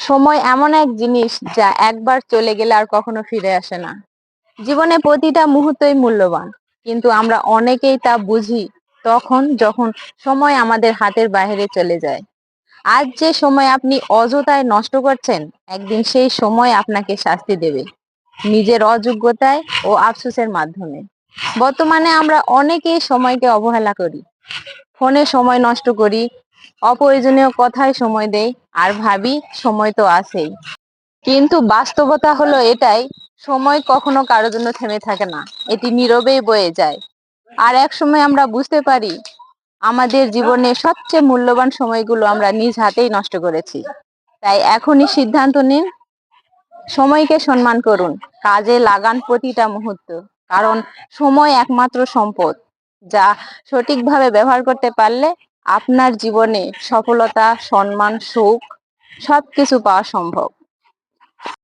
সময় এমন এক জিনিস যা একবার চলে গেলে আর কখনো ফিরে আসে না। জীবনে প্রতিটা মুহূর্তই মূল্যবান, কিন্তু আমরা অনেকেই তা বুঝি তখন যখন সময় আমাদের হাতের বাইরে চলে যায়। আজ যে সময় আপনি অযথায় নষ্ট করছেন, একদিন সেই সময় আপনাকে শাস্তি দেবে, নিজের অযোগ্যতায় ও আফসোসের মাধ্যমে। বর্তমানে আমরা অনেকেই সময়কে অবহেলা করি, ফোনে সময় নষ্ট করি, অপ্রয়োজনীয় কথায় সময় দেই, আর ভাবি সময় তো আছেই। কিন্তু বাস্তবতা হলো এটাই, সময় কখনো কারোর জন্য থেমে থাকে না, এটি নীরবেই বয়ে যায়। আর এক সময় আমরা বুঝতে পারি আমাদের জীবনের সবচেয়ে মূল্যবান সময়গুলো আমরা নিজ হাতেই নষ্ট করেছি। তাই এখনই সিদ্ধান্ত নিন, সময়কে সম্মান করুন, কাজে লাগান প্রতিটা মুহূর্ত। কারণ সময় একমাত্র সম্পদ যা সঠিকভাবে ব্যবহার করতে পারলে আপনার জীবনে সফলতা, সম্মান, সুখ সবকিছু পাওয়া সম্ভব।